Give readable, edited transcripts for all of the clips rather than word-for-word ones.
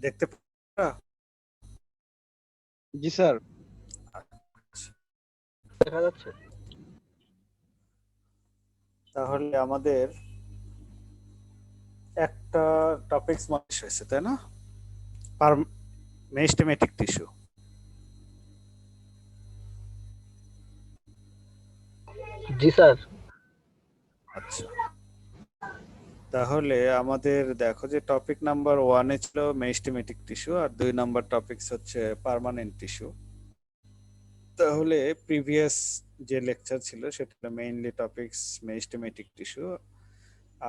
দেখতে পারা? জি স্যার। দেখা যাচ্ছে। তাহলে আমাদের একটা টপিকস শেষ হয়েছে, তাই না? Meristematic tissue. জি স্যার। আচ্ছা, তাহলে আমাদের দেখো যে টপিক নাম্বার 1 ছিল মেরিস্টেমেটিক টিস্যু, আর 2 নাম্বার টপিকস হচ্ছে পার্মানেন্ট টিস্যু। তাহলে প্রিভিয়াস যে লেকচার ছিল সেটা মেইনলি টপিকস মেরিস্টেমেটিক টিস্যু।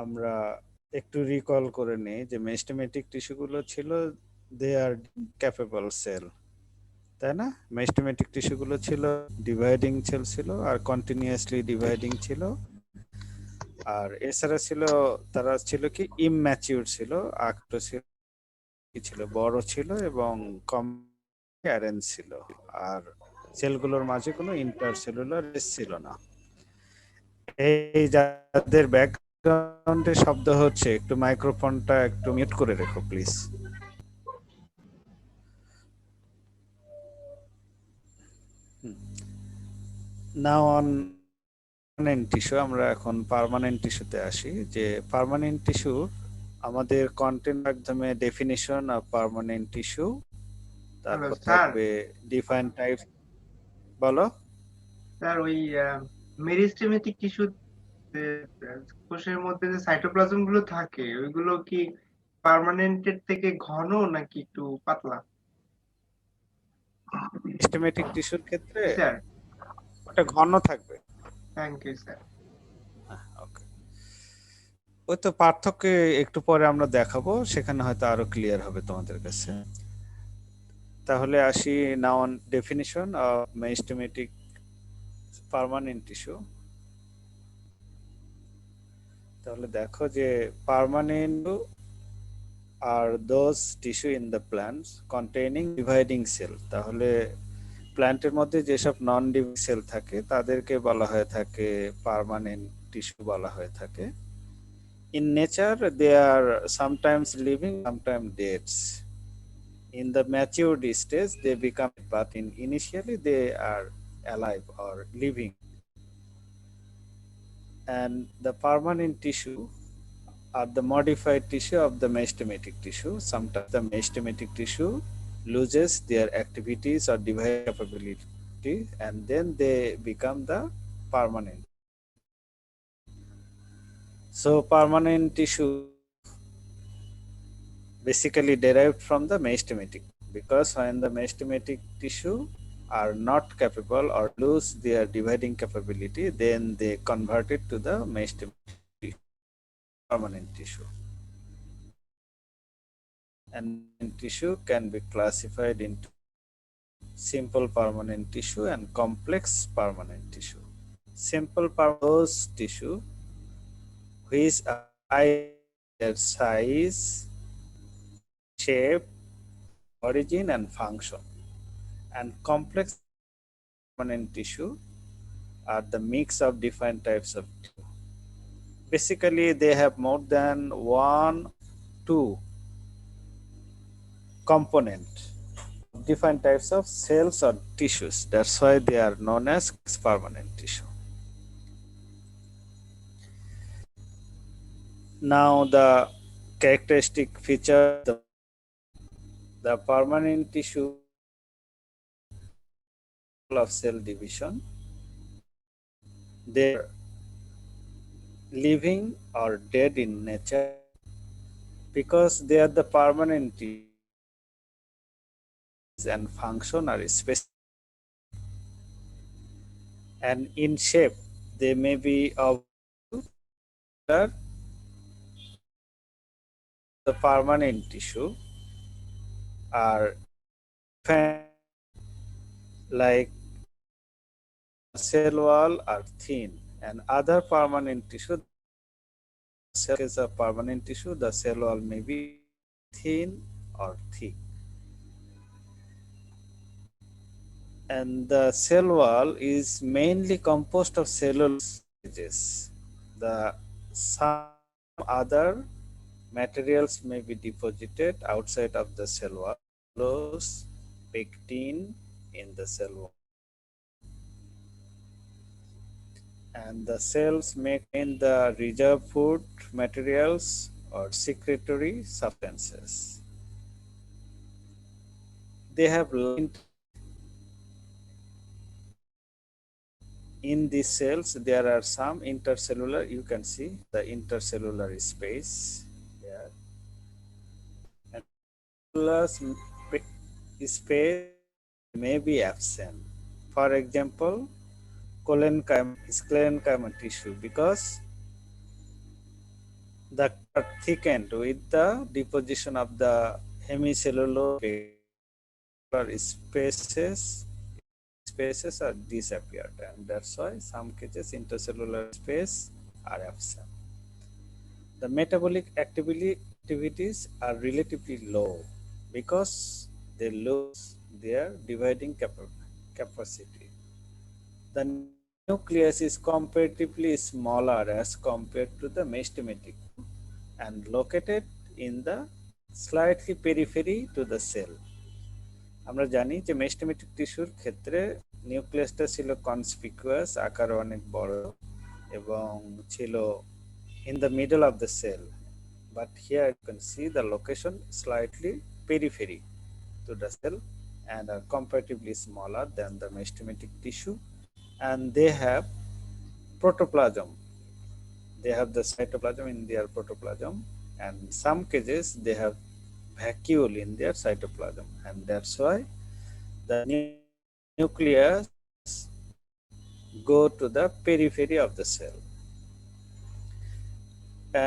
আমরা একটু রিকল করে নিই যে মেরিস্টেমেটিক টিস্যুগুলো ছিল দে আর ক্যাপেবল সেল, তাই না? মেরিস্টেমেটিক টিস্যুগুলো ছিল ডিভাইডিং সেল ছিল আর কন্টিনিউয়াসলি ডিভাইডিং ছিল। আর এছাড়া ছিল তারা ছিল কি ইমম্যাচিউর ছিল, আকটো ছিল, কি ছিল বড় ছিল এবং কম অ্যারেঞ্জ ছিল। আর সেলগুলোর মাঝে কোনো ইন্টারসেলুলার ছিল না। এই যাদের ব্যাকগ্রাউন্ডে শব্দ হচ্ছে, একটু মাইক্রোফোনটা একটু মিউট করে রেখো please. Now on permanent tissue, আমরা এখন পার্মানেন্ট টিস্যুতে আসি। যে পার্মানেন্ট টিস্যু আমাদের কন্টেন্ট মাধ্যমে definition of permanent tissue, hello তারপর স্যার। থাকবে ডিফাইন টাইপ। বলো। স্যার ওই মেরিস্টেমেটিক টিস্যু কোষের মধ্যে যে সাইটোপ্লাজম গুলো থাকে ওইগুলো কি পার্মানেন্টের থেকে ঘন নাকি একটু পাতলা? সিস্টেমেটিক টিস্যুর ক্ষেত্রে জি স্যার। ওটা ঘন থাকবে। Thank you sir. ওকে, ওই তো পার্থক্য একটু পরে আমরা দেখাবো, সেখানে হয়তো আরো ক্লিয়ার হবে তোমাদের কাছে। তাহলে আসি now on definition of meristematic permanent tissue. তাহলে দেখো যে পার্মানেন্ট আর those tissue in the plants containing dividing cell. তাহলে প্ল্যান্টের মধ্যে যেসব নন ডিভাইডিং সেল থাকে তাদেরকে বলা হয়ে থাকে পার্মানেন্ট টিস্যু বলা হয়ে থাকে। In nature, they are sometimes living, sometimes dead. In the matured stage, they become, but initially they are alive or living. And the permanent tissue are the modified tissue of the meristematic tissue. Sometimes the meristematic tissue loses their activities or dividing capability, and then they become the permanent. So permanent tissue basically derived from the meristematic, because when the meristematic tissue are not capable or lose their dividing capability, then they convert it to the meristematic permanent tissue. And tissue can be classified into simple permanent tissue and complex permanent tissue. Simple those tissue which are their size, shape, origin and function, and complex permanent tissue are the mix of different types of tissue. Basically, they have more than one, two component, different types of cells or tissues. That's why they are known as permanent tissue. Now, the characteristic feature the permanent tissue of cell division. They're living or dead in nature because they are the permanent tissues and function are specific, and in shape they may be of the permanent tissue are like cell wall are thin, and other permanent tissue cell is a permanent tissue, the cell wall may be thin or thick, and the cell wall is mainly composed of cellular stages. The some other materials may be deposited outside of the cell wall, cellulose, pectin in the cell wall. And the cells may contain the reserve food materials or secretory substances. They have in these cells there are some intercellular, you can see the intercellular space here, and space may be absent. For example, collenchyma is collenchyma tissue because the are thickened with the deposition of the hemicellular spaces are disappeared, and that's why some cases intercellular space are absent. The metabolic activities are relatively low because they lose their dividing capacity. The nucleus is comparatively smaller as compared to the mesometic and located in the slightly periphery to the cell. আমরা জানি যে মেস্টেমেটিক টিস্যুর ক্ষেত্রে নিউক্লিয়াসটা ছিল conspicuous, আকারে অনেক বড় এবং ছিল in the middle of the cell, but here you can see the location slightly periphery to the cell and are comparatively smaller than the mesometic tissue, and they have protoplasm. They have the cytoplasm in their protoplasm, and in some cases they have vacuole in their cytoplasm, and that's why the nucleus go to the periphery of the cell.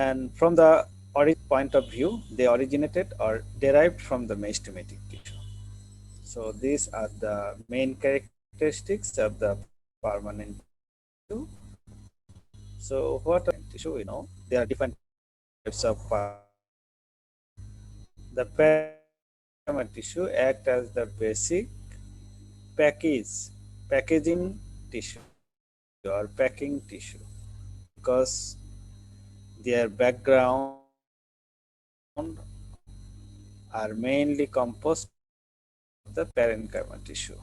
And from the point of view, they originated or derived from the mesometic tissue. So these are the main characteristics of the permanent tissue. So what are tissue? You know, there are different types of the permanent tissue act as the basic packaging tissue or packing tissue because their background are mainly composed of the parenchyma tissue.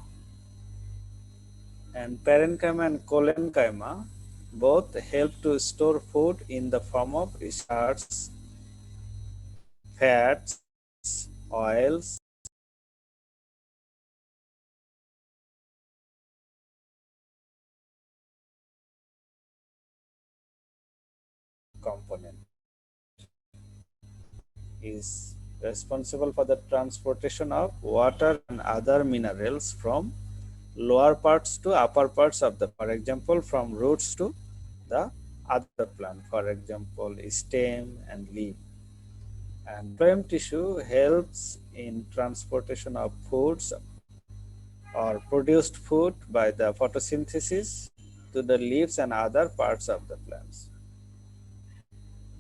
And parenchyma and collenchyma both help to store food in the form of starch, fats, oils, component is responsible for the transportation of water and other minerals from lower parts to upper parts of the, for example, from roots to the other plant, for example, stem and leaf. And phloem tissue helps in transportation of foods or produced food by the photosynthesis to the leaves and other parts of the plants.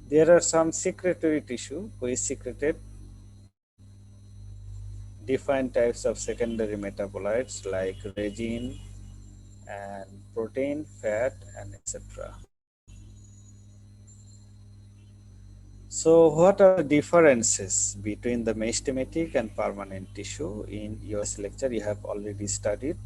There are some secretory tissue which secreted different types of secondary metabolites like resin and protein, fat, and etc. So what are the differences between the mesometic and permanent tissue? In your lecture you have already studied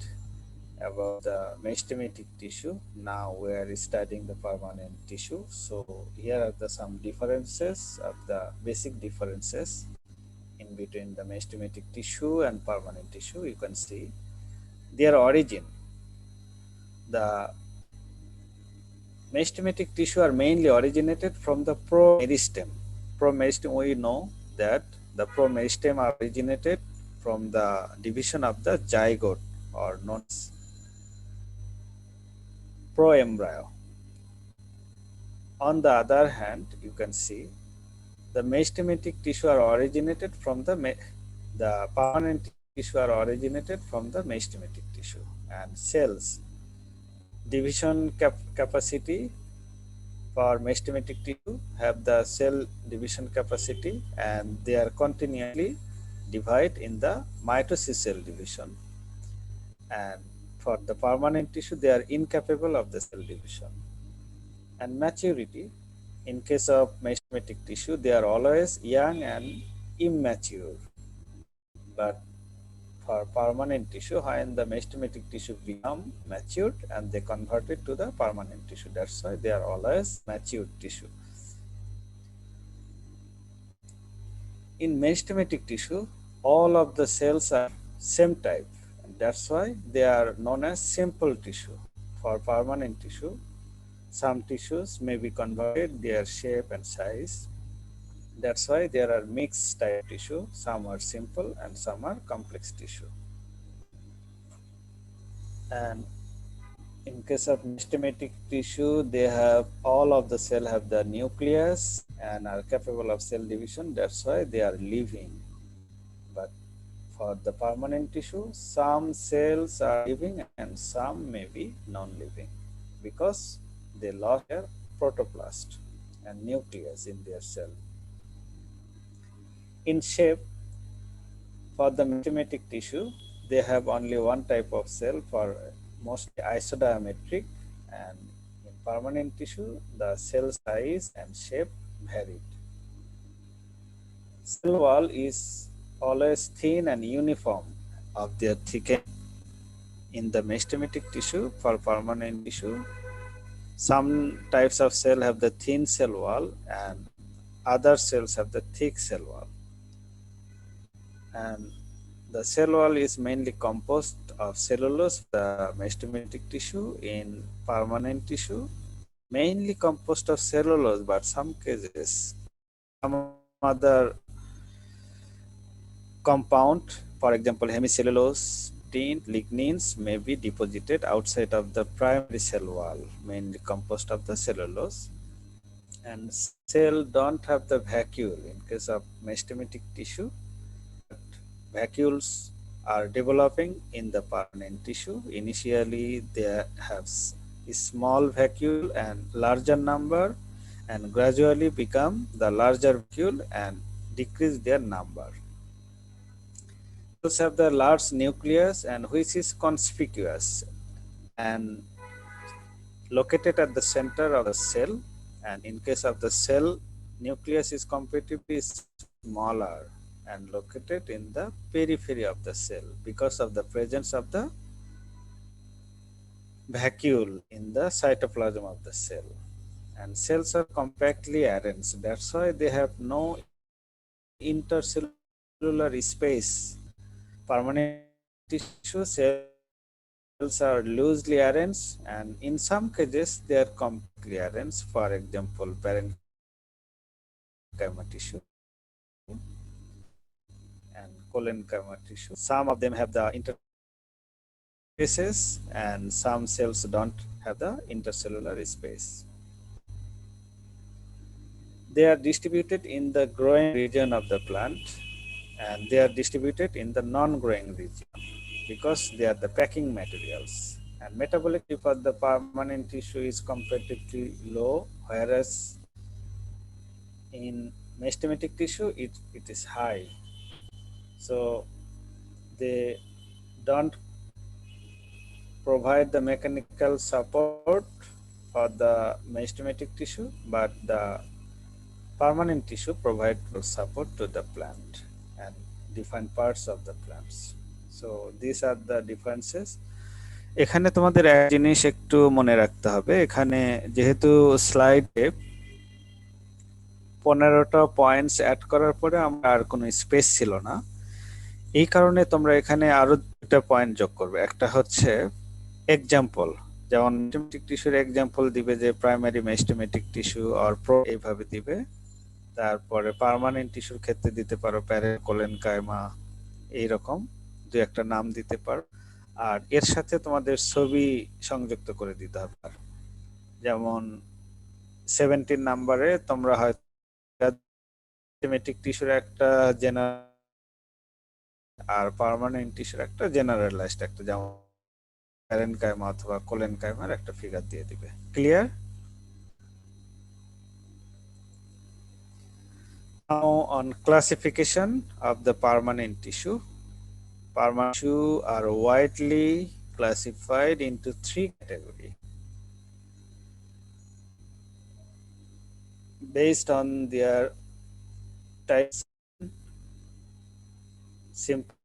about the mesometic tissue. Now we are studying the permanent tissue. So here are some differences of the basic differences in between the mesometic tissue and permanent tissue. You can see their origin. The mesometic tissue are mainly originated from the promeristem. Promeristem, we know that the promeristem are originated from the division of the zygote or known as proembryo. On the other hand, you can see the mesometic tissue are originated from the permanent tissue are originated from the mesometic tissue, and cells division capacity for mesometic tissue have the cell division capacity, and they are continually divide in the mitosis cell division, and for the permanent tissue they are incapable of the cell division. And maturity, In case of mesometic tissue, they are always young and immature. But for permanent tissue, when the mesometic tissue become matured and they convert it to the permanent tissue, that's why they are always mature tissue. In mesometic tissue, all of the cells are same type, and that's why they are known as simple tissue. For permanent tissue, some tissues may be converted their shape and size. That's why there are mixed type tissue. Some are simple and some are complex tissue. And in case of mesometic tissue, they have all of the cell have the nucleus and are capable of cell division. That's why they are living. But for the permanent tissue, some cells are living and some may be non-living because they lost their protoplast and nucleus in their cell. In shape, for the mesometic tissue, they have only one type of cell for mostly isodiametric, and in permanent tissue, the cell size and shape varied. Cell wall is always thin and uniform of their thickness. In the mesometic tissue, for permanent tissue, some types of cell have the thin cell wall and other cells have the thick cell wall. And the cell wall is mainly composed of cellulose, the mesometic tissue. In permanent tissue, mainly composed of cellulose, but some cases, some other compound, for example, hemicellulose, lignins may be deposited outside of the primary cell wall, mainly composed of the cellulose. And cell don't have the vacuole in case of mesometic tissue. Vacuoles are developing in the permanent tissue. Initially, they have a small vacuole and larger number, and gradually become the larger vacuole and decrease their number. Cells have the large nucleus and which is conspicuous and located at the center of the cell. And in case of the cell, nucleus is comparatively smaller and located in the periphery of the cell because of the presence of the vacuole in the cytoplasm of the cell. And cells are compactly arranged. That's why they have no intercellular space. Permanent tissue cells are loosely arranged, and in some cases they are compactly arranged. For example, parenchyma tissue and collenchyma tissue. Some of them have the interfaces and some cells don't have the intercellular space. They are distributed in the growing region of the plant, and they are distributed in the non-growing region because they are the packing materials. And metabolically for the permanent tissue is comparatively low, whereas in mesometic tissue it is high. So they don't provide the mechanical support for the mesometic tissue, but the permanent tissue provides support to the plant and different parts of the plants. So these are the differences. এখানে তোমাদের এক জিনিস একটু মনে রাখতে হবে, এখানে যেহেতু স্লাইডে 15টা পয়েন্টস অ্যাড করার পরে আমরা আর কোনো স্পেস ছিল না, এই কারণে তোমরা এখানে আরো দুটো পয়েন্ট যোগ করবে। একটা হচ্ছে এক্সাম্পল, যেমন মেসোমেটিক টিস্যুর এক্সাম্পল দিবে যে প্রাইমারি মেসোমেটিক টিস্যু অর এইভাবে দিবে। তারপরে পার্মানেন্ট টিস্যুর ক্ষেত্রে দিতে পারো প্যারেকোলেনকাইমা, এইরকম দুই একটা নাম দিতে পারো। আর এর সাথে তোমাদের ছবি সংযুক্ত করে দিতে হবে। যেমন 17 নাম্বারে তোমরা হয়তো মেসোমেটিক টিস্যুর একটা জেনারেল আর পার্মানেন্ট টিস্যুর একটা জেনারেলাইজড একটা, যেমন প্যারেনকাইমা অথবা কোলেনকাইমার একটা ফিগার দিয়ে দিবে। Clear? Now on classification of the permanent tissue. Permanent tissue are widely classified into 3 categories. based on their types, simple,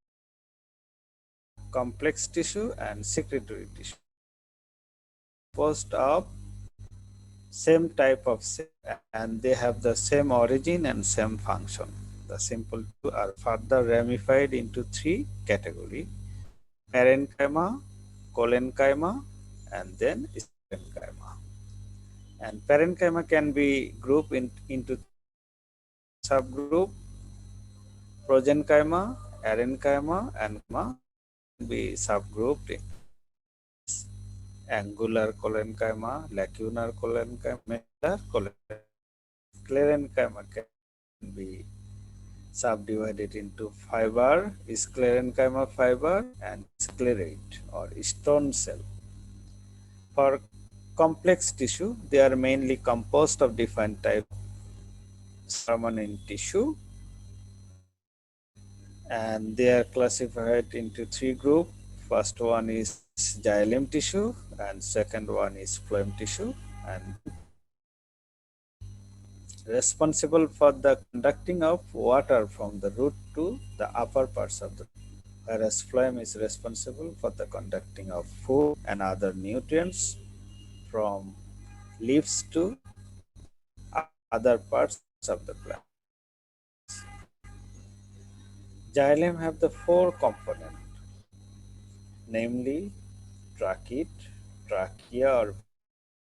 complex tissue and secretory tissue, composed of same type of cell and they have the same origin and same function. The simple two are further ramified into three categories: parenchyma, collenchyma, and then sclerenchyma. And parenchyma can be grouped into subgroup: progenchyma, arenchyma, and can be subgrouped in angular collenchyma, lacunar collenchyma, medullary collenchyma. Sclerenchyma can be subdivided into fiber, sclerenchyma fiber, and sclerate or stone cell. For complex tissue, they are mainly composed of different types of permanent tissue, and they are classified into three groups. First one is xylem tissue, and second one is phloem tissue, and responsible for the conducting of water from the root to the upper parts of the root, whereas phloem is responsible for the conducting of food and other nutrients from leaves to other parts of the plant. Xylem have the four components, namely trachea, trachea or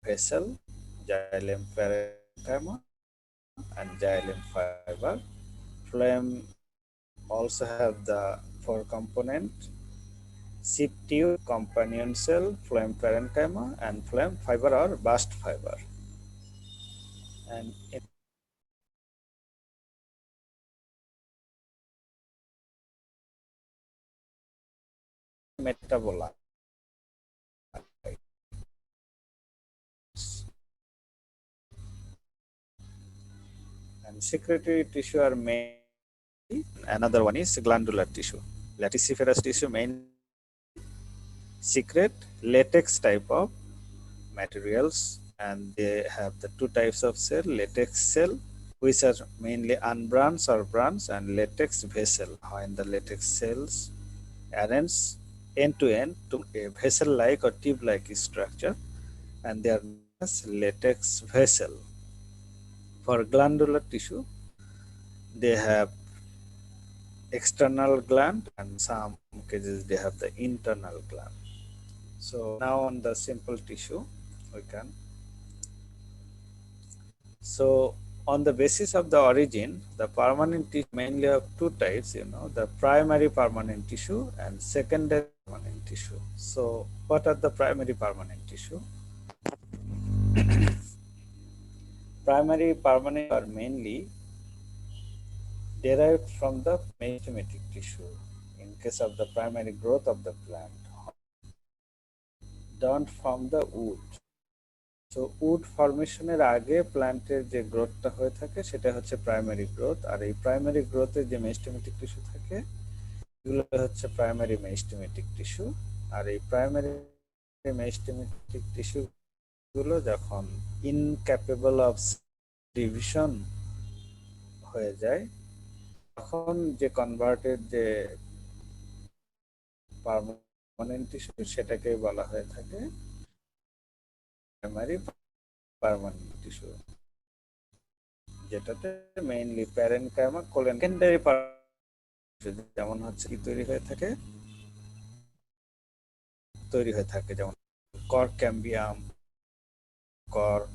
vessel, xylem parenchyma, and xylem fiber. Phloem also have the four component: sheath tube, companion cell, phloem parenchyma, and phloem fiber or bast fiber. And in metabolites and secretory tissue are mainly, another one is glandular tissue. Lactiferous tissue mainly secrete latex type of materials, and they have the two types of cell: latex cell, which are mainly unbranched or branched, and latex vessel, when the latex cells arrange end to end to a vessel like or tube like structure, and they are known as latex vessel. For glandular tissue, they have external gland, and some cases they have the internal gland. So now on the simple tissue, we can. So on the basis of the origin, the permanent tissue mainly of two types, the primary permanent tissue and secondary permanent tissue. So what are the primary permanent tissue? Primary permanent are mainly derived from the meristematic tissue. In case of the primary growth of the plant, done from the wood. So wood ফর্মেশনের আগে প্ল্যান্টের যে গ্রোথটা হয়ে থাকে সেটা হচ্ছে primary growth, আর এই প্রাইমারি গ্রোথে যে মেরিস্টেমেটিক টিস্যু থাকে এগুলো হচ্ছে প্রাইমারি মেরিস্টেমেটিক টিস্যু। আর এই প্রাইমারি মেরিস্টেমেটিক টিস্যু গুলো যখন ইনক্যাপেবল অফ ডিভিশন হয়ে যায় তখন যে কনভার্টেড যে পার্মানেন্ট টিস্যু সেটাকে বলা হয়ে থাকে প্রাইমারি পার্মানেন্ট টিস্যু, যেটাতে মেইনলি প্যারেনকাইমা সেকেন্ডারি যেমন হচ্ছে কি তৈরি হয়ে থাকে যেমন কর্ক ক্যাম্বিয়াম, কর্ক,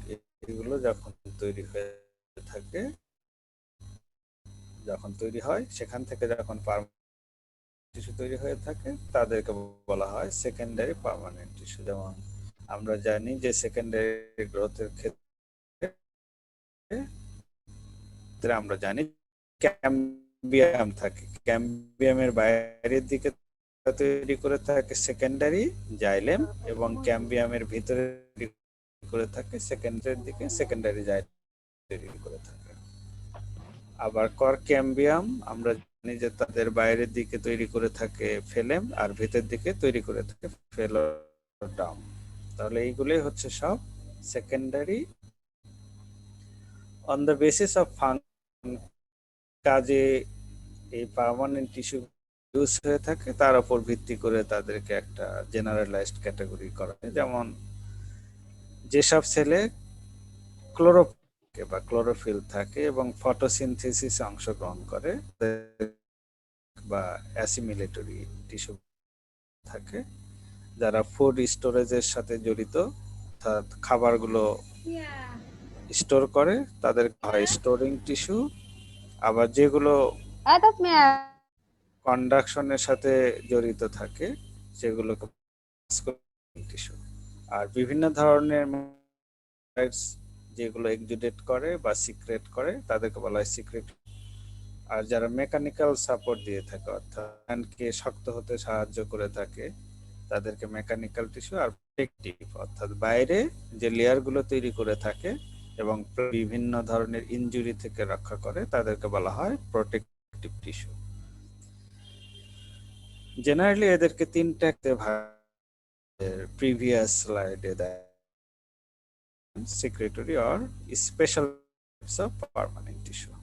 এগুলো যখন তৈরি হয়ে থাকে, যখন তৈরি হয় সেখান থেকে যখন টিস্যু তৈরি হয়ে থাকে তাদেরকে বলা হয় সেকেন্ডারি পার্মানেন্ট টিস্যু। যেমন আমরা জানি যে সেকেন্ডারি গ্রোথের ক্ষেত্রে আমরা জানি ক্যাম্বিয়াম থাকে, ক্যাম্বিয়ামের বাইরের দিকে তৈরি করে থাকে সেকেন্ডারি জাইলেম, এবং ক্যাম্বিয়ামের ভিতরে করে থাকে সেকেন্ডারির দিকে সেকেন্ডারি জাইলেম তৈরি করে থাকে। আবার কর্ক ক্যাম্বিয়াম আমরা জানি যে তাদের বাইরের দিকে তৈরি করে থাকে ফেলেম, আর ভিতর দিকে তৈরি করে থাকে ফেলোডাম। তাহলে এইগুলোই হচ্ছে সব secondary on the basis of function কাজে এই পার্মানেন্ট টিস্যু ইউজ হয়ে থাকে, তার উপর ভিত্তি করে তাদেরকে একটা জেনারেলাইজড ক্যাটাগরি করা হয়। যেমন যেসব সেলে ক্লোরোপ্লাস্ট বা ক্লোরোফিল থাকে এবং ফটোসিনথেসিসে অংশগ্রহণ করে বা অ্যাসিমিলেটরি টিস্যু থাকে, যারা ফুড স্টোরেজের সাথে জড়িত, অর্থাৎ খাবারগুলো স্টোর করে, তাদের হয় স্টোরিং টিস্যু। আবার যেগুলো কন্ডাকশনের সাথে জড়িত থাকে সেগুলোকে টিস্যু। আর বিভিন্ন ধরনের যেগুলো এক্সুডেট করে বা সিক্রেট করে তাদেরকে বলা হয় সিক্রেট। আর যারা মেকানিক্যাল সাপোর্ট দিয়ে থাকে, অর্থাৎ হ্যান্ডকে শক্ত হতে সাহায্য করে থাকে, তাদেরকে মেকানিক্যাল টিস্যু। আর প্রোটেক্টিভ, অর্থাৎ বাইরে যে লেয়ারগুলো তৈরি করে থাকে এবং বিভিন্ন ধরনের ইনজুরি থেকে রক্ষা করে, তাদেরকে বলা হয় প্রোটেক্টিভ টিস্যু। জেনারেলি এদেরকে তিনটাতে প্রিভিয়াস স্লাইডে দেয়, secretory or special types of permanent tissue.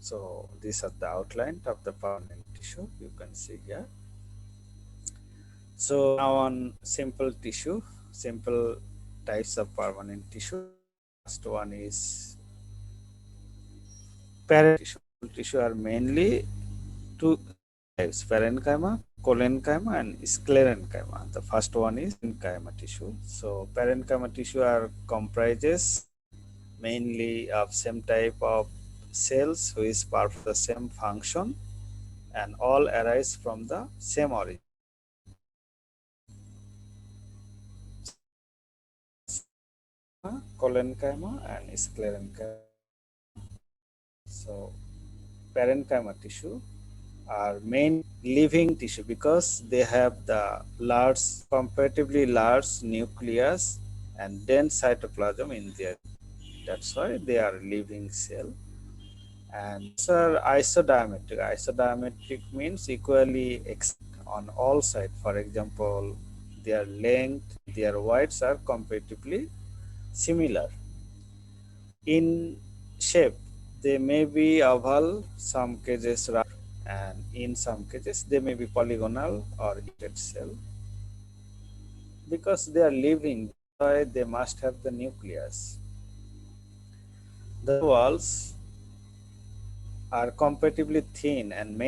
So these are the outline of the permanent tissue you can see here. So now on simple tissue, simple types of permanent tissue. First one is parenchyma. Tissue are mainly two types: parenchyma, collenchyma, and sclerenchyma. The first one is parenchyma tissue. So parenchyma tissue are comprises mainly of same type of cells which perform the same function and all arise from the same origin. Collenchyma and sclerenchyma. So parenchyma tissue are main living tissue because they have the large, comparatively large nucleus and dense cytoplasm in their. That's why they are living cell. And are isodiametric. Isodiametric means equally on all sides. For example, their length, their widths are comparatively similar. In shape, they may be oval, some cases round, and in some cases they may be polygonal or elongated cell. Because they are living, they must have the nucleus. The walls are comparatively thin and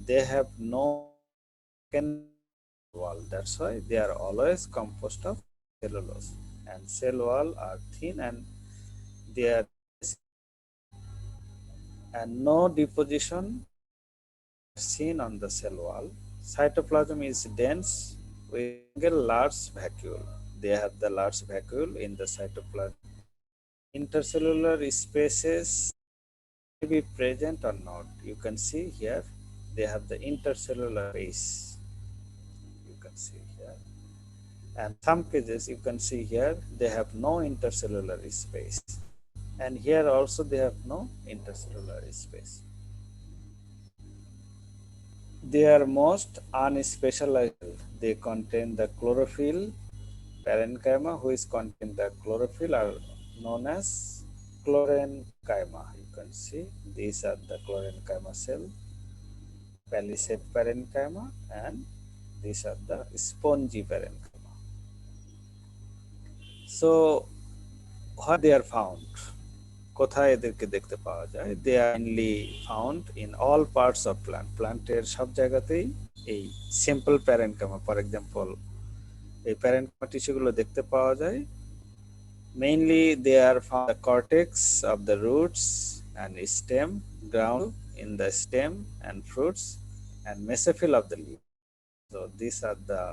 they have no wall. That's why they are always composed of cellulose, and cell wall are thin and they are and no deposition seen on the cell wall. Cytoplasm is dense with a large vacuole. They have the large vacuole in the cytoplasm. Intercellular spaces may be present or not. You can see here they have the intercellular space. You can see here. And some cases you can see here they have no intercellular space. And here also they have no intercellular space. They are most unspecialized. They contain the chlorophyll. Parenchyma, which contain the chlorophyll, are known as chlorenchyma. You can see these are the chlorenchyma cell, palisade parenchyma, and these are the spongy parenchyma. So, where they are found? কোথায় এদেরকে দেখতে পাওয়া যায়? They are mainly found in all parts of plant. প্ল্যান্টের সব জায়গাতেই এই simple parenchyma, for example এই প্যারেনকাইমা টিস্যুগুলো দেখতে পাওয়া যায়। Mainly they are found in the cortex of the roots and stem, ground in the stem and fruits, and mesophyll of the leaf. So these are the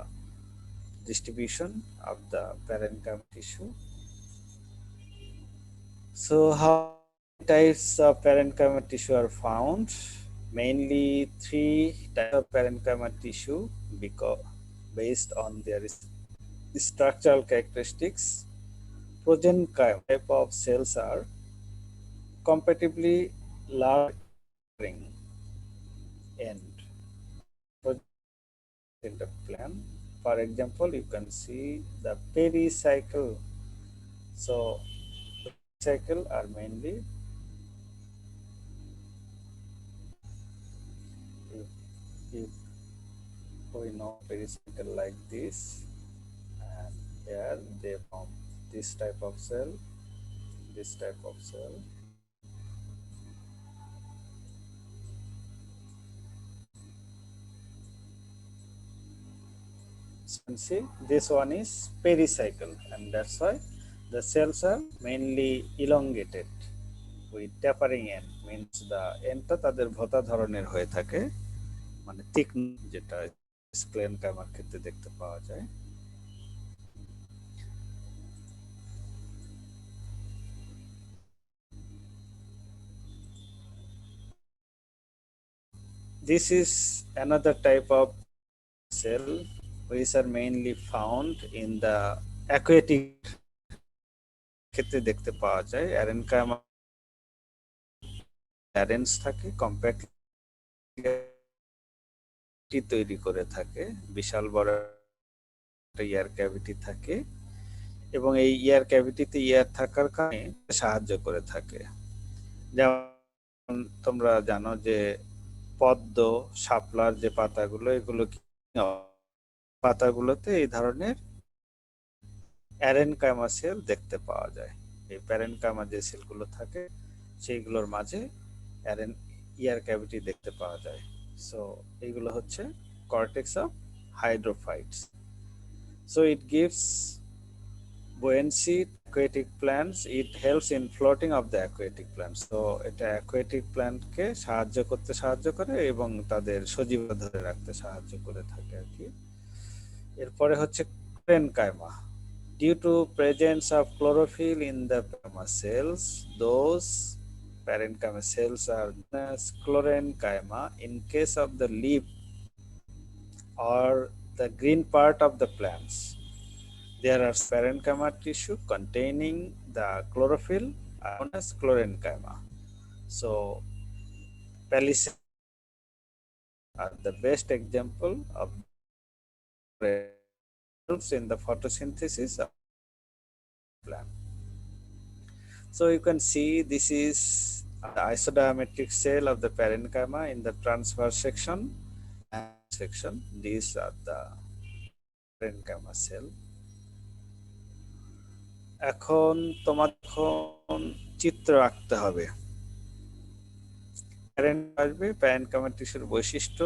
distribution of the parenchyma tissue. So how types of parenchyma tissue are found? Mainly three types of parenchyma tissue because based on their structural characteristics. Progenchyma type of cells are comparatively large end in the plan. For example, you can see the pericycle. So cycle are mainly, if we know pericycle like this, and here they form this type of cell, this type of cell. So you can see this one is pericycle, and that's why the cells are mainly elongated with tapering end, means the endটা তাদের ভোতা ধরনের হয়ে থাকে, মানে তীক্ষ্ণ, যেটা স্ক্লেনকাইমার ক্ষেত্রে দেখতে পাওয়া যায়। This is another type of cell which are mainly found in the aquatic ক্ষেত্রে দেখতে পাওয়া যায়। অ্যারেনকাইমা অ্যারেন্স থাকে, কম্প্যাক্ট তৈরি করে থাকে, বিশাল বড় একটা ইয়ার ক্যাভিটি থাকে, এবং এই ইয়ার ক্যাভিটিতে ইয়ার থাকার কারণে সাহায্য করে থাকে। যেমন তোমরা জানো যে পদ্ম, শাপলার যে পাতাগুলো, এগুলো পাতাগুলোতে এই ধরনের প্যারেনকাইমা সেল দেখতে পাওয়া যায়। এই প্যারেনকাইমা যে সেলগুলো থাকে সেইগুলোর মাঝে ইয়ার ক্যাভিটি দেখতে পাওয়া যায়। সো এইগুলো হচ্ছে cortex of hydrophytes. So it gives buoyancy to aquatic plants. It helps in floating of the aquatic plants. So এটা aquatic plant কে সাহায্য করে এবং তাদের সজীব ধরে রাখতে সাহায্য করে থাকে আর কি। এরপরে হচ্ছে parenchyma. Due to presence of chlorophyll in the parenchyma cells, those parenchyma cells are known as chlorenchyma. In case of the leaf or the green part of the plants, there are parenchyma tissue containing the chlorophyll known as chlorenchyma. So palisades are the best example of helps in the photosynthesis of plant. So you can see this is the isodiametric cell of the parenchyma in the transverse section and section. These are the parenchyma cell. এখন তোমার চিত্র আঁকতে হবে। আসবে parenchyma টিস্যুর বৈশিষ্ট্য,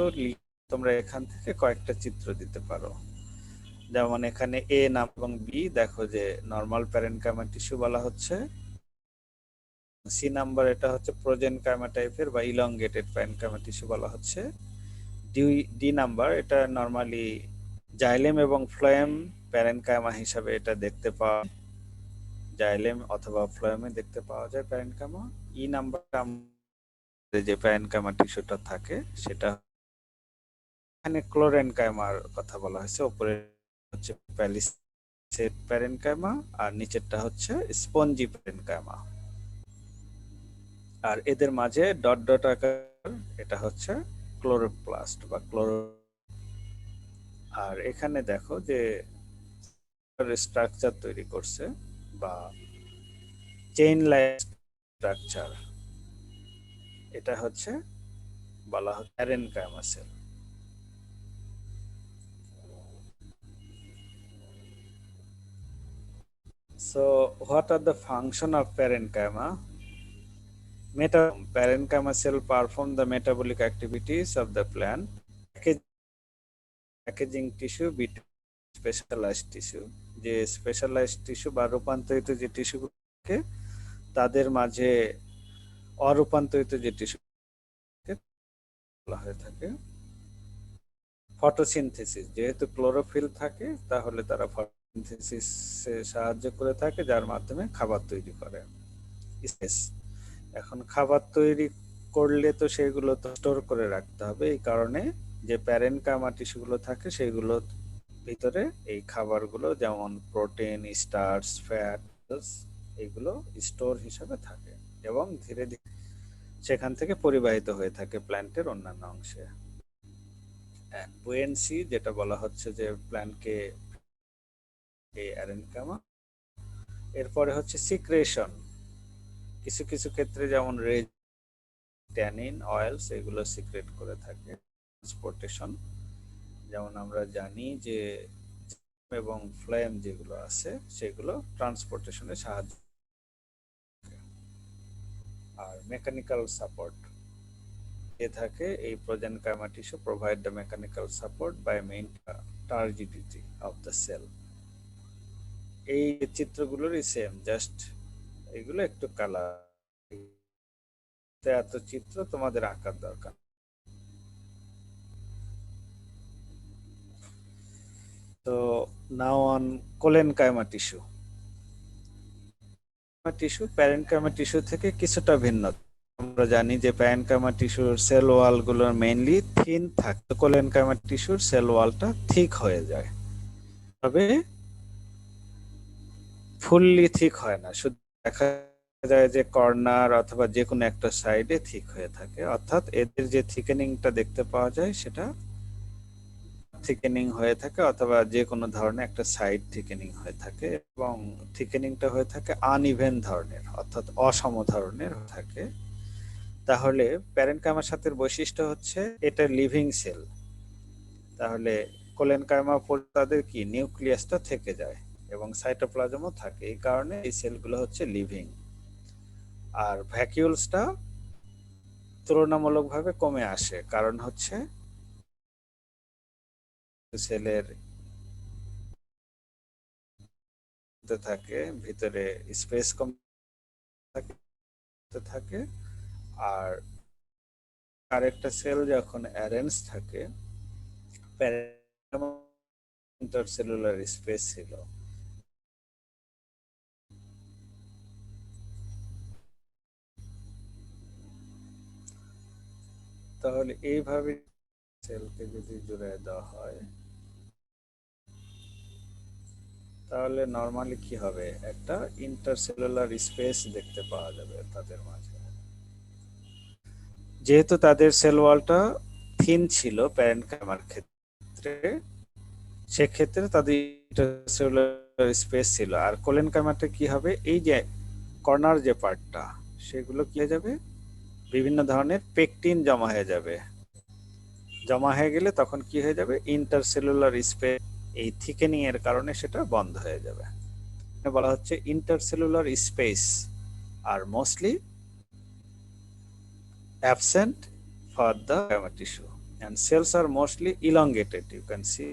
তোমরা এখান থেকে কয়েকটা চিত্র দিতে পারো। যেমন এখানে এ নাম এবং বি, দেখো যে নরমাল প্যারেনকাইমা টিস্যু বলা হচ্ছে। সি নাম্বার এটা হচ্ছে প্রোজেনকাইমা টাইপের বা ইলংগেটেড প্যারেনকাইমা টিস্যু বলা হচ্ছে। ডি নাম্বার এটা নরমালি জাইলেম এবং ফ্লোয়েম প্যারেনকাইমা হিসাবে এটা দেখতে পাওয়া, জাইলেম অথবা ফ্লোয়েমে দেখতে পাওয়া যায় প্যারেনকাইমা। ই নাম্বার যে প্যারেনকাইমা টিস্যুটা থাকে সেটা, এখানে ক্লোরেনকাইমার কথা বলা হয়েছে। উপরে হচ্ছে প্যালিসেড প্যারেনকাইমা আর নিচেরটা হচ্ছে স্পঞ্জি প্যারেনকাইমা। আর এদের মাঝে ডট ডট আকার, এটা হচ্ছে ক্লোরোপ্লাস্ট বা ক্লোরো। আর এখানে দেখো যে স্ট্রাকচার তৈরি করছে বা চেইন লাইন স্ট্রাকচার, এটা হচ্ছে বলা হয় parenchyma cell. So what are the function of parenchyma? Parenchyma cell perform the metabolic activities of the plant, packaging tissue between specialized tissue. যে স্পেশালাইজড টিস্যু বা রূপান্তরিত যে টিস্যুগুলোকে তাদের মাঝে অরূপান্তরিত যে টিস্যু বলা হয়ে থাকে। ফটোসিনথেসিস, যেহেতু ক্লোরোফিল থাকে তাহলে তারা ফটোসিনথেসিসে সাহায্য করে থাকে, যার মাধ্যমে খাবার তৈরি করে। এখন খাবার তৈরি করলে তো সেগুলো তো স্টোর করে রাখতে হবে, এই কারণে যে প্যারেনকাইমা টিস্যুগুলো থাকে সেগুলো ভিতরে এই খাবারগুলো যেমন প্রোটিন, স্টার্চ, ফ্যাট, এগুলো স্টোর হিসেবে থাকে এবং ধীরে ধীরে সেখান থেকে পরিবাহিত হয়ে থাকে প্ল্যান্টের অন্যান্য অংশে। বুয়েন্সি যেটা বলা হচ্ছে যে প্ল্যান্টকে এই প্যারেনকাইমা। এরপরে হচ্ছে সিক্রেশন। কিছু কিছু ক্ষেত্রে যেমন রেজ, ট্যানিন, অয়েলস এগুলো সিক্রেট করে থাকে। ট্রান্সপোর্টেশন, যেমন আমরা জানি যে এবং ফ্লেম যেগুলো আছে সেগুলো ট্রান্সপোর্টেশনে সাহায্য। আর মেকানিক্যাল সাপোর্ট এ থাকে, এই prosenchyma tissue provide the mechanical support by main turgidity of the cell. এই চিত্রগুলোরই সেম, জাস্ট এগুলো একটু কালার, এত চিত্র তোমাদের আঁকার দরকার। তো নাও on collenchyma tissue. Tissue parenchyma tissue থেকে কিছুটা ভিন্ন। আমরা জানি যে প্যারেনকাইমা টিস্যুর সেল ওয়াল গুলো মেইনলি থিন থাকে, কোলেনকাইমা টিস্যুর সেল ওয়ালটা থিক হয়ে যায়, তবে ফুললি থিক হয় না, শুধু দেখা যায় যে কর্নার অথবা যে কোনো একটা সাইডে থিক হয়ে থাকে, অর্থাৎ এদের যে থিকেনিংটা দেখতে পাওয়া যায় সেটা থিকেনিং হয়ে থাকে, অথবা যে কোনো ধরনের একটা সাইড থিকেনিং হয়ে থাকে, এবং থিকেনিংটা হয়ে থাকে আনইভেন ধরনের, অর্থাৎ অসম ধরনের থাকে। তাহলে প্যারেনকাইমা সাথের বৈশিষ্ট্য হচ্ছে এটা লিভিং সেল। তাহলে কোলেনকাইমা তাদের কি নিউক্লিয়াসটা থেকে যায় এবং সাইটোপ্লাজমও থাকে, এই কারণে এই সেলগুলো হচ্ছে লিভিং। আর ভ্যাকিউলসটা তুলনামূলকভাবে কমে আসে, কারণ হচ্ছে সেলের থাকে ভিতরে স্পেস কম থাকে, আর আরেকটা সেল যখন অ্যারেঞ্জ থাকে, ইন্টারসেলুলার স্পেস ছিল। তাহলে এইভাবে সেলকে যদি জুড়ে দেওয়া হয় তাহলে নরমালি কি হবে, একটা ইন্টারসেলুলার স্পেস দেখতে পাওয়া যাবে তাদের মাঝে। যেহেতু তাদের সেল ওয়ালটা থিন ছিল প্যারেনকাইমার ক্ষেত্রে, সেক্ষেত্রে তাদের ইন্টারসেলুলার স্পেস ছিল। আর কোলেনকাইমাতে কি হবে, এই যে কর্নার যে পার্টটা সেগুলো কি হয়ে যাবে, বিভিন্ন ধরনের পেকটিন জমা হয়ে যাবে। জমা হয়ে গেলে তখন কি হয়ে যাবে, ইন্টারসেলুলার স্পেস এই থিকেনিং এর কারণে সেটা বন্ধ হয়ে যাবে। বলা হচ্ছে ইন্টারসেলুলার স্পেস আর mostly absent for the gamma tissue, and cells are mostly elongated. You can see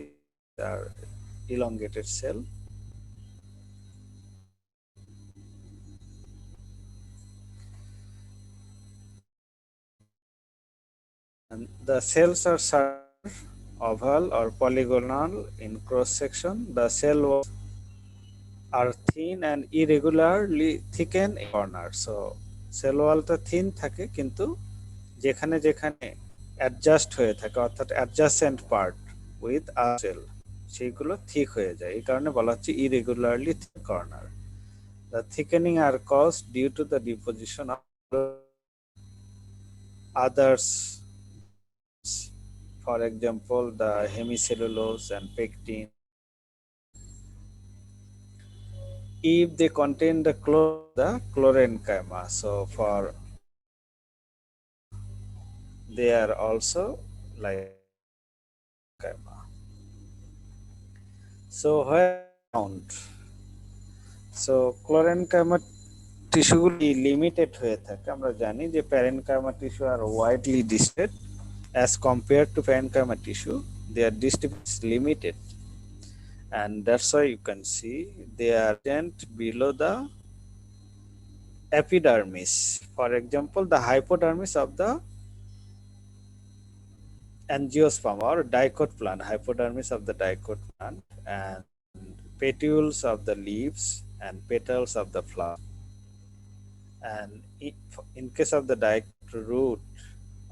are elongated cell. And the cells are oval or polygonal in cross section. The cell walls are thin and irregularly thickened in corner. So cell wallটা thin থাকে, কিন্তু যেখানে যেখানে adjust হয়ে থাকে, অর্থাৎ adjacent part with a cell, সেইগুলো thick হয়ে যায়, এই কারণে বলা হচ্ছে irregularly thick corner. The thickening are caused due to the deposition of others, for example the hemicellulose and pectin, if they contain the chlorenchyma. So for they are also like chyma. So where found, so chlorenchyma টিস্যুগুলি limited হয়ে থাকে। আমরা জানি যে parenchyma tissue are widely distributed as compared to parenchyma tissue. Their distribution is limited, and that's why you can see they are present below the epidermis. For example, the hypodermis of the angiosperm or dicot plant, hypodermis of the dicot plant, and petioles of the leaves and petals of the flower. And in case of the dicot, root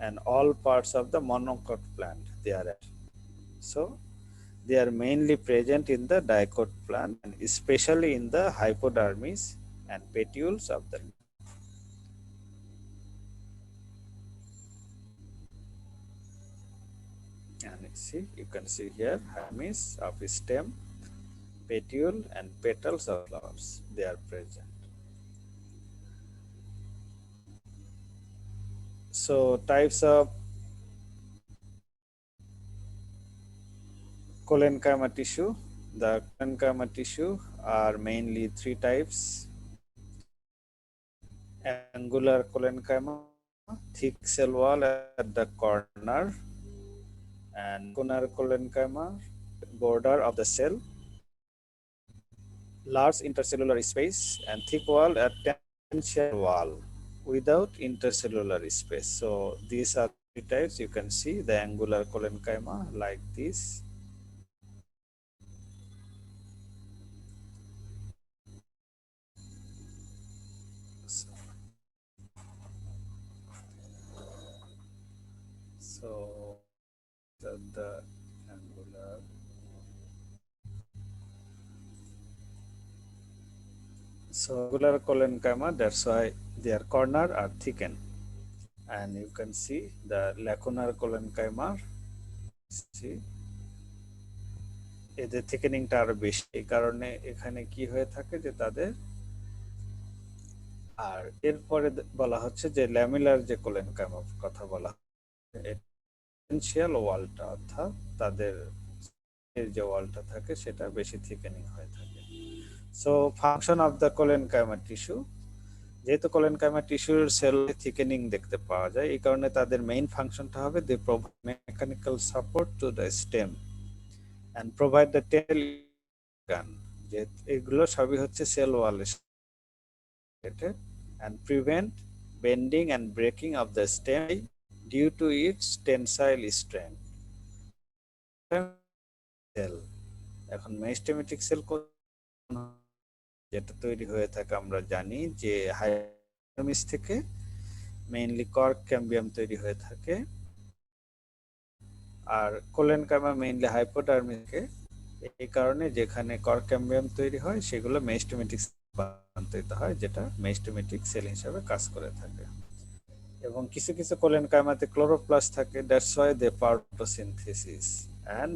and all parts of the monocot plant they are at. So they are mainly present in the dicot plant and especially in the hypodermis and petioles of the leaf. And see, you can see here hypodermis of stem, petiole and petals of flowers, they are present. So types of collenchyma tissue. The collenchyma tissue are mainly three types: angular collenchyma, thick cell wall at the corner, and conar collenchyma, border of the cell, large intercellular space, and thick wall at tangential wall without intercellular space. So these are three types. You can see the angular collenchyma like this. So the angular. So angular collenchyma, that's why their corner are thickened. And you can see the lacunar collenchyma, see এদের থিকেনিংটা আরো বেশি, এই কারণে এখানে কি হয়ে থাকে যে তাদের, আর এরপরে বলা হচ্ছে যে ল্যামিলার যে কোলেনকাইমা কথা বলা এসেনশিয়াল ওয়ালটা, অর্থাৎ তাদের যে ওয়ালটা থাকে সেটা বেশি থিকেনিং হয়ে থাকে। So function of the collenchyma tissue, যেহেতু কোলেনকাইমা টিস্যুর সেল থিকেনিং দেখতে পাওয়া যায়, এই কারণে তাদের মেইন ফাংশনটা হবে they provide mechanical support to the stem and provide the tail organ, যে এগুলো সবই হচ্ছে cell wall and prevent bending and breaking of the stem due to its tensile strength. Cell, এখন মেরিস্টেমেটিক সেল যেটা তৈরি হয়ে থাকে আমরা জানি যে হাইডারমিস থেকে মেইনলি কর্ক ক্যাম্বিয়াম তৈরি হয়ে থাকে, আর কোলেনকাইমা মেইনলি হাইপোডার্মিস থেকে। এই কারণে যেখানে কর্ক ক্যাম্বিয়াম তৈরি হয় সেগুলো মেরিস্টেমেটিক রূপান্তরিত হয়, যেটা মেরিস্টেমেটিক সেল হিসেবে কাজ করে থাকে। এবং কিছু কিছু কোলেনকাইমাতে ক্লোরোপ্লাস্ট থাকে, that's why they photosynthesis, and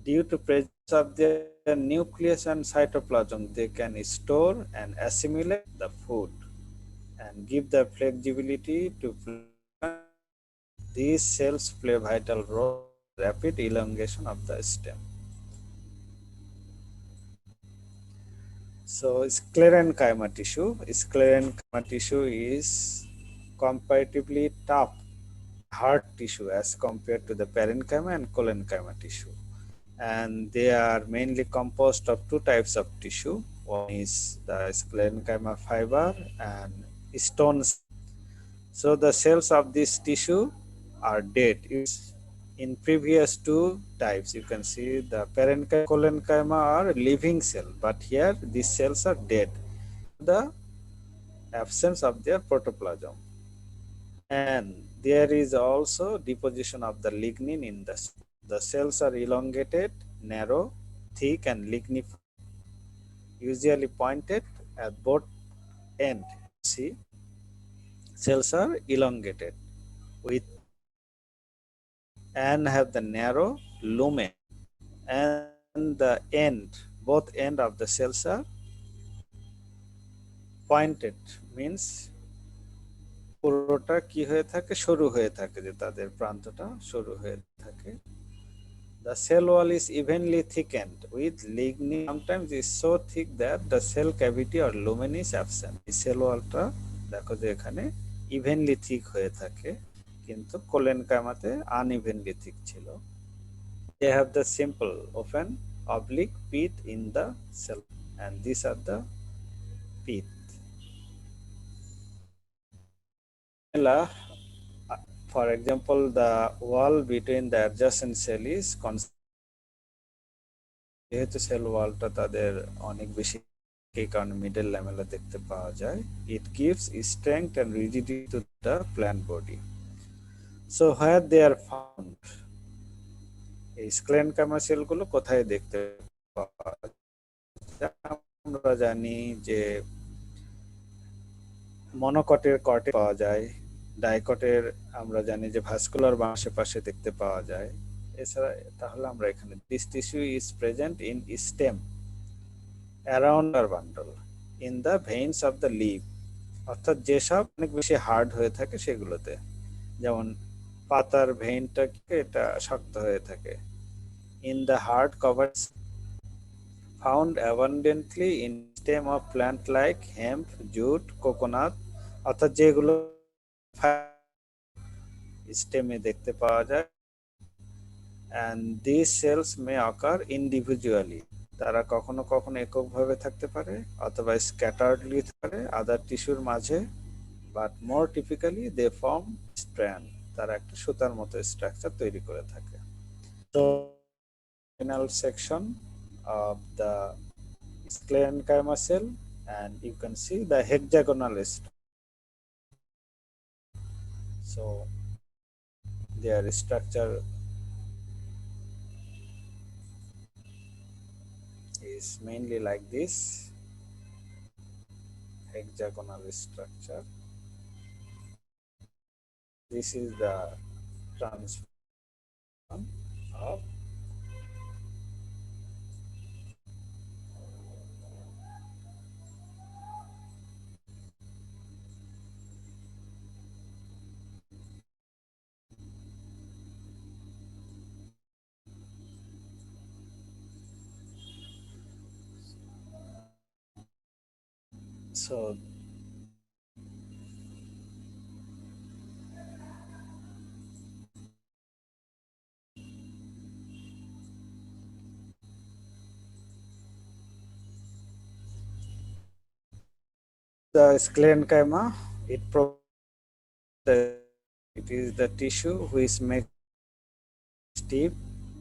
due to presence of their nucleus and cytoplasm they can store and assimilate the food and give the flexibility to these cells play vital role in rapid elongation of the stem. So sclerenchyma tissue. Sclerenchyma tissue is comparatively tough, hard tissue as compared to the parenchyma and collenchyma tissue. And they are mainly composed of two types of tissue. One is the sclerenchyma fiber and stones. So the cells of this tissue are dead. In previous two types, you can see the parenchyma, collenchyma are living cell, but here these cells are dead, the absence of their protoplasm. And there is also deposition of the lignin in the cells are elongated, narrow, thick, and lignified, usually pointed at both ends. See, cells are elongated with and have the narrow lumen, and the end, both end of the cells are pointed, means পুরোটা কি হয়ে থাকে, সরু হয়ে থাকে, যে তাদের প্রান্তটা সরু হয়ে থাকে। The cell wall is evenly thickened with lignin, sometimes is so thick that the cell cavity or lumen is absent. এই সেল ওয়ালটা দেখো যে এখানে ইভেনলি থিক হয়ে থাকে, কিন্তু কোলেনকাইমাতে আনইভেনলি থিক ছিল। They have the simple, often oblique pith in the cell, and these are the pith. For example, the wall between the adjacent cell is যেহেতু সেল ওয়ালটা তাদের অনেক বেশি, এই কারণে মিডল ল্যামেলা দেখতে পাওয়া যায়। It gives strength and rigidity to the plant body. So where they are found, এই স্ক্লেরেনকাইমা সেলগুলো কোথায় দেখতে পাওয়া যায়? আমরা জানি যে মনোকটের কর্টে পাওয়া যায়, ডাইকটের আমরা জানি যে ভাস্কুলার আশেপাশে দেখতে পাওয়া যায়। এছাড়া তাহলে আমরা এখানে this tissue is present in stem, around our bundle, in the veins of the leaf, অর্থাৎ যেসব অনেক বেশি হার্ড হয়ে থাকে সেগুলোতে, যেমন পাতার ভেইনটা এটা শক্ত হয়ে থাকে। In the hard cover found abundantly in stem of plant like hemp, jute, coconut, অর্থাৎ যেগুলো স্টেমে দেখতে পাওয়া যায়। and these cells may occur individually, তারা কখনো কখনো এককভাবে থাকতে পারে অথবা স্ক্যাটার্ডলি থাকতে পারে আদার টিস্যুর মাঝে, but more typically they form strand, তারা একটা সুতার মতো স্ট্রাকচার তৈরি করে থাকে। তো final section of the sclerenchyma cell, and you can see the hexagonal structure. So their structure is mainly like this hexagonal structure. This is the transformation of so the sclerenchyma, it it is the tissue which makes stiff,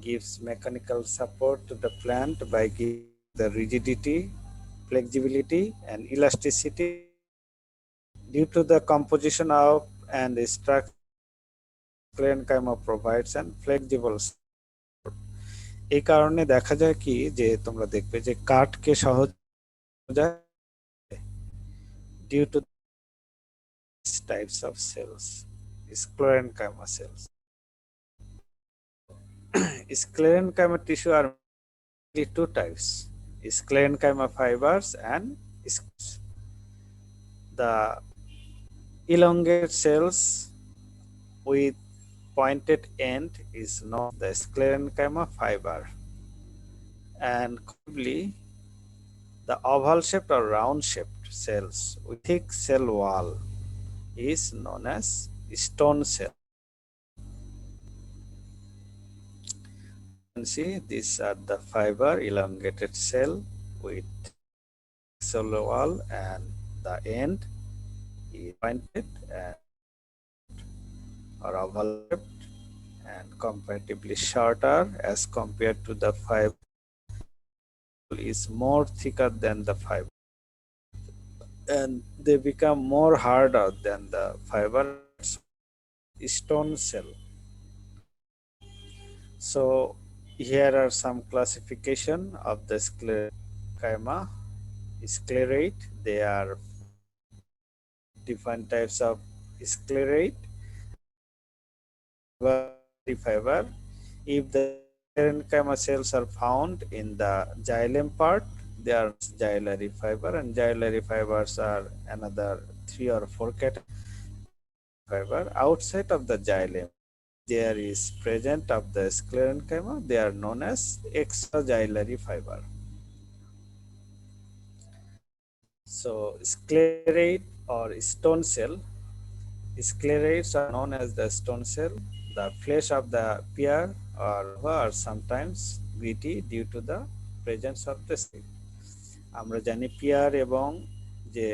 gives mechanical support to the plant by giving the rigidity, flexibility, and elasticity. Due to the composition of and structure, sclerenchyma provides an flexible support. এই কারণে দেখা যায় কি যে তোমরা দেখবে যে কাঠকে সহজ due to these types of cells, sclerenchyma cells. Sclerenchyma tissue are mainly two types: sclerenchyma fibers and sclerosis. The elongated cells with pointed end is known as the sclerenchyma fiber, and commonly the oval shaped or round shaped cells with thick cell wall is known as stone cell. You can see these are the fiber elongated cell with cell wall, and the end is pointed and or oval shaped and comparatively shorter as compared to the fiber is more thicker than the fiber, and they become more harder than the fiber stone cell. So here are some classification of the sclerenchyma. Sclerate, they are different types of sclerate fiber. If the sclerenchyma cells are found in the xylem part, they are xylary fiber, and xylary fibers are another 3 or 4 categories fiber. Outside of the xylem, there is present of the sclerenchyma, they are known as extraxylary fiber. So sclerate or stone cell, sclerates are known as the stone cell. The flesh of the pear or are sometimes gritty due to the presence of the skin. আমরা জানি peer এবং যে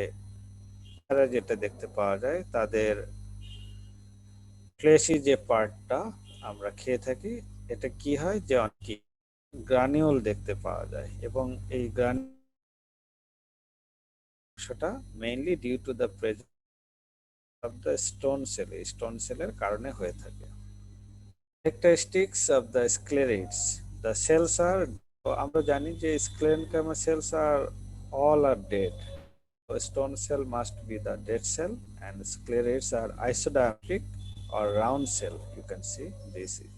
যেটা দেখতে পাওয়া যায় তাদের fleshy যে পার্টটা আমরা খেয়ে থাকি, এটা কি হয় যে অনেক গ্রানিউল দেখতে পাওয়া যায়, এবং এই গ্রানিউলটা mainly due to the presence of the stone সেলের কারণে হয়ে থাকে। Characteristics of the sclerates, the cells are, আমরা জানি যে sclerenchyma cells are all are dead. So stone cell must be the dead cell, and sclerates are isodiametric or round cell. You can see this is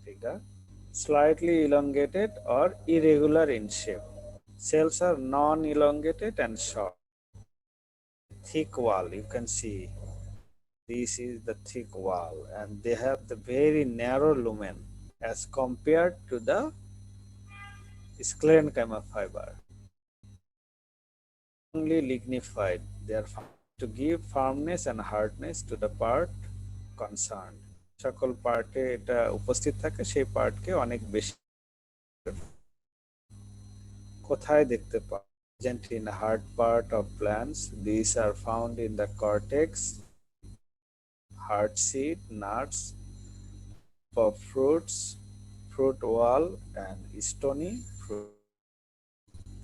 figure, slightly elongated or irregular in shape. Cells are non-elongated and short. thick wall. You can see this is the thick wall, and they have the very narrow lumen as compared to the sclerenchyma fiber. Only lignified, they are found to give firmness and hardness to the part concerned. সকল পার্টে এটা উপস্থিত থাকে, সেই পার্টকে অনেক বেশি কোথায় দেখতে পাওয়া present in the hard part of plants. These are found in the cortex, heart seed, nuts, of fruits, fruit wall, and stony fruit.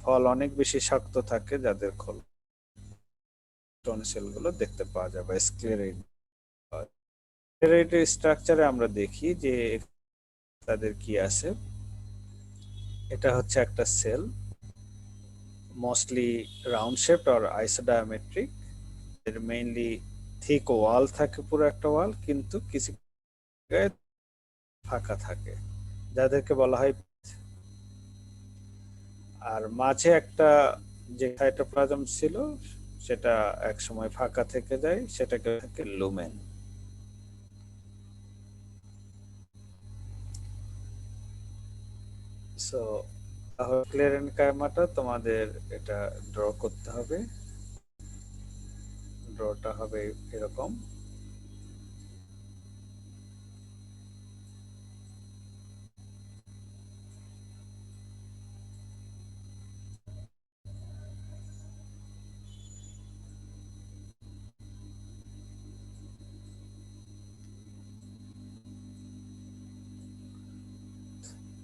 ফল অনেক বেশি শক্ত থাকে, যাদের খোল স্টোন সেলগুলো দেখতে পাওয়া যায় বা স্ক্লেরাইড। স্ক্লেরাইডের স্ট্রাকচারে আমরা দেখি যে তাদের কি আছে। এটা হচ্ছে একটা cell, mostly round shaped or isodiametric. এর মেইনলি থিক ওয়াল থাকে, পুরো একটা ওয়াল, কিন্তু কিছু জায়গায় ফাঁকা থাকে, যাদেরকে বলা হয়। আর মাঝে একটা যে সাইটোপ্লাজম ছিল, সেটা এক সময় ফাঁকা থেকে যায়, সেটাকে থাকে লুমেন। সো স্ক্লেরেনকাইমাটা তোমাদের এটা ড্র করতে হবে। ড্রটা হবে এরকম।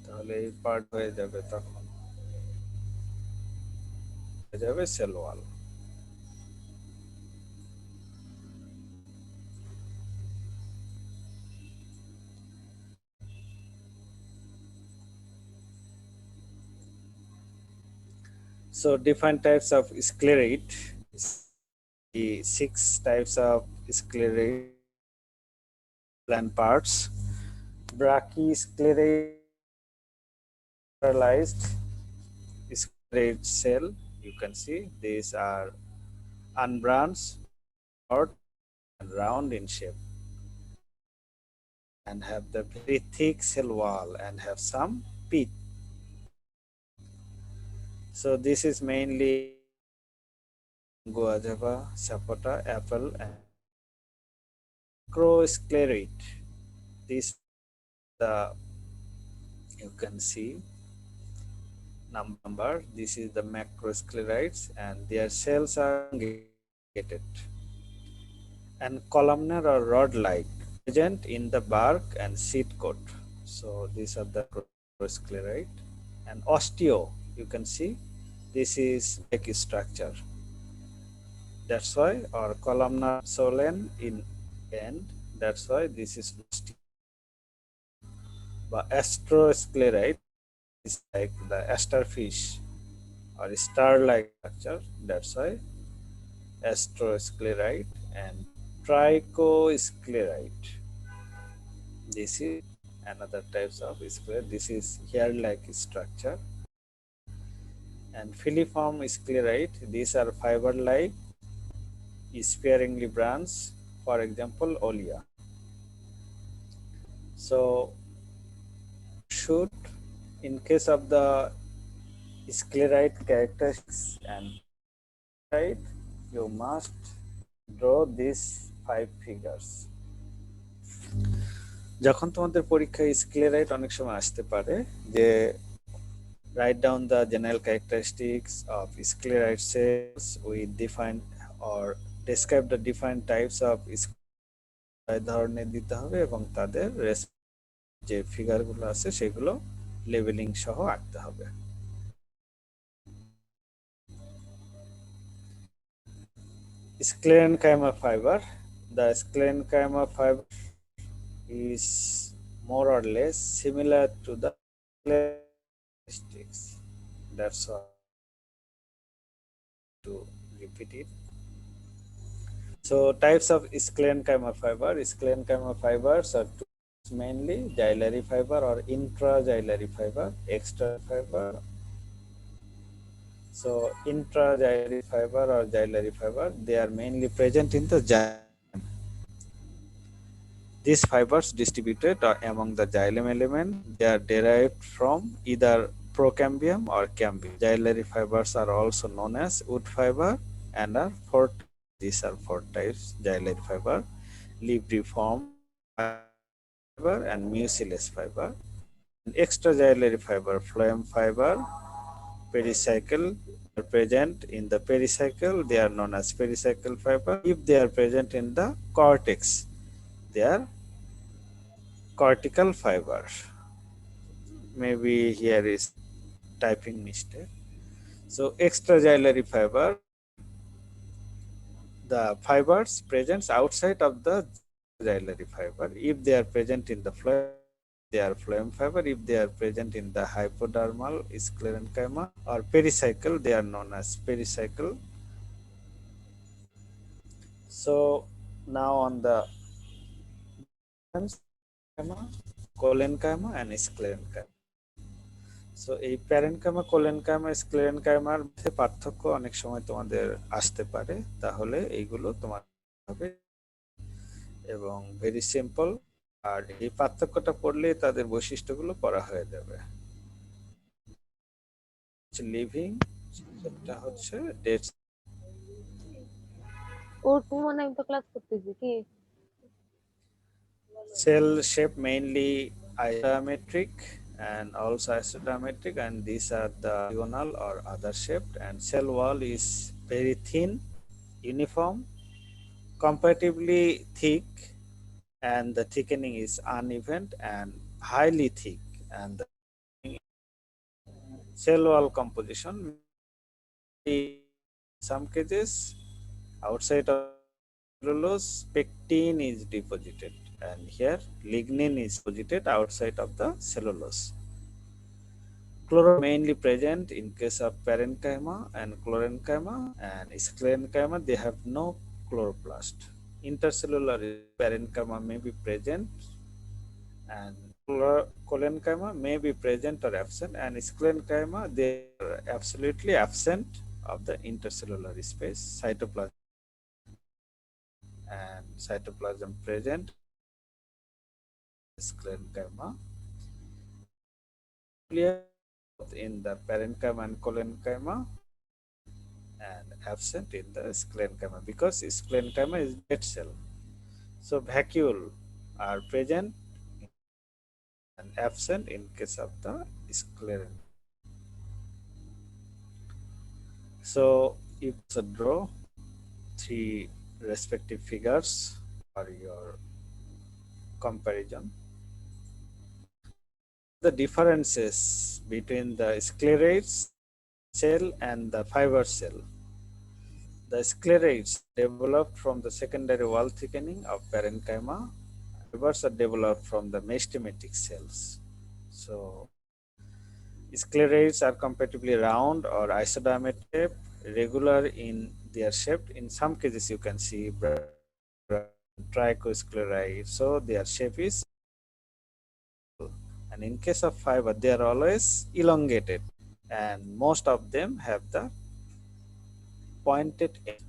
তাহলে এই পার্ট হয়ে যাবে, তখন হয়ে যাবে cell wall. So different types of sclerate. The 6 types of sclerate plant parts. Brachisclerate, paralyzed sclerate cell. You can see these are unbranched, short, and round in shape, and have the very thick cell wall and have some pith. So this is mainly guava, sapota, apple, and macrosclerate. This the you can see number. This is the macrosclerites, and their cells are elongated and columnar or rod-like, present in the bark and seed coat. So these are the macrosclerite. And osteo, you can see this is like structure. That's why, or columnar solen in end. That's why this is osteo. But astrosclerite is like the starfish or star-like structure. That's why astrosclerite. And trichosclerite, this is another types of sclerite. This is hair-like structure. And filiform sclerite, these are fiber-like, sparingly branched, for example olea. So should, in case of the sclerite characteristics and sclerite, you must draw these 5 figures. যখন তোমাদের পরীক্ষায় sclerite অনেক সময় আসতে পারে যে write down the general characteristics of sclerite cells with defined or describe the different types of ধরনের দিতে হবে, এবং তাদের যে ফিগারগুলো আছে সেগুলো লেবেলিং সহ আঁকতে হবে। Sclerenchyma fiber. The sclerenchyma fiber is more or less similar to the characteristics. That's all. To repeat it. So types of sclerenchyma fiber. Sclerenchyma fibers are two, mainly xylary fiber or intraxylary fiber, extra fiber, So intraxillary fiber or xylem fiber, they are mainly present in the xylem. These fibers distributed among the xylem element, they are derived from either procambium or cambium. Xylem fibers are also known as wood fiber and are four. These are four types: xylem fiber, libriform fiber, and mucilage fiber. Extraxillary fiber, phloem fiber, pericycle are present in the pericycle, they are known as pericycle fiber. If they are present in the cortex, they are cortical fiber. Maybe here is typing mistake. So extraxillary fiber, the fibers present outside of the xylem fiber. If they are present in the phloem, they are phloem fiber. If they are present in the hypodermal sclerenchyma or pericycle, they are known as pericycle. So now on the colenchyma and sclerenchyma. So এই parenchyma collenchyma স্ক্লেরেনকাইমার মধ্যে পার্থক্য অনেক সময় তোমাদের আসতে পারে, তাহলে এইগুলো তোমার হবে এবং ভেরি সিম্পল। আর এই পার্থক্যটা পড়লে তাদের বৈশিষ্ট্যগুলো পড়া হয়ে যাবে। লিভিং, সেটা হচ্ছে ডেড ওর তুমি মনে হয় তো ক্লাস করতেছি কি cell shape mainly isometric and also isodiametric, and these are the diagonal or other shaped, and cell wall is very thin, uniform, comparatively thick, and the thickening is uneven and highly thick, and the cell wall composition in some cases outside of cellulose pectin is deposited, and here lignin is deposited outside of the cellulose. Chloro mainly present in case of parenchyma and chlorenchyma, and sclerenchyma they have no chloroplast. Intercellular parenchyma may be present, and colenchyma may be present or absent, and sclerenchyma they are absolutely absent of the intercellular space. Cytoplasm and cytoplasm present sclerenchyma in the parenchyma and colenchyma, and absent in the sclerenchyma because sclerenchyma is dead cell. So vacuole are present and absent in case of the sclerenchyma. So you should draw three respective figures for your comparison. The differences between the sclerates cell and the fiber cell. The sclerates developed from the secondary wall thickening of parenchyma. Fibers are developed from the meristematic cells. So sclerates are comparatively round or isodiametric, regular in their shape. In some cases, you can see trichoscleroid, so their shape is, and in case of fiber, they are always elongated, and most of them have the pointed end.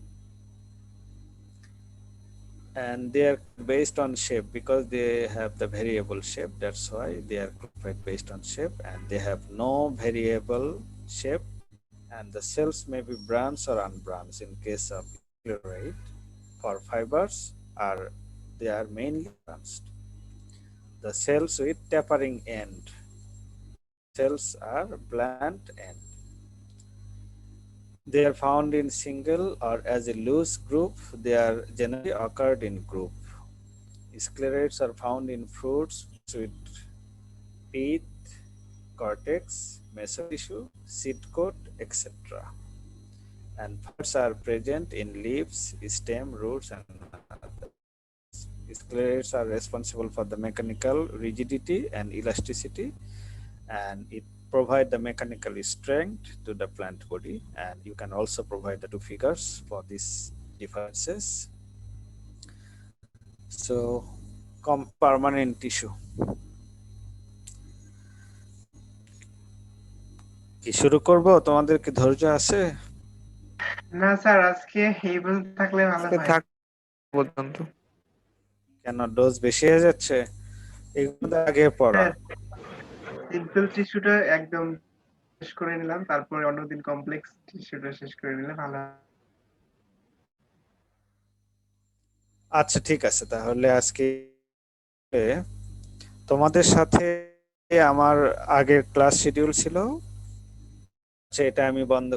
And they are based on shape because they have the variable shape. That's why they are classified based on shape, and they have no variable shape, and the cells may be branched or unbranched. In case of scleroid, for fibers are they are mainly branched. The cells with tapering end, cells are blunt end. They are found in single or as a loose group. They are generally occurred in group. Sclerates are found in fruits with teeth, cortex, mesotissue, seed coat, etc. And parts are present in leaves, stem, roots, and others. Sclerates are responsible for the mechanical rigidity and elasticity, and it provide the mechanical strength to the plant body. And you can also provide the two figures for these differences. So permanent tissue. কি শুরু করব? তোমাদের কি ধৈর্য আছে? না sir, আজকে এই পর্যন্ত থাকলে ভালো আজকে হয়। থাক পর্যন্ত। কেন ডোজ বেশি হয়ে যাচ্ছে? এগুলো তো আগে পড়া। স্যার, সিম্পল টিস্যুটা একদম শেষ করে নিলাম, তারপরে অন্যদিন কমপ্লেক্স টিস্যুটা শেষ করে নিলে ভালো হয়। আচ্ছা ঠিক আছে, তাহলে আজকে তোমাদের সাথে আমার আগের ক্লাস শিডিউল ছিল, সেটা আমি বন্ধ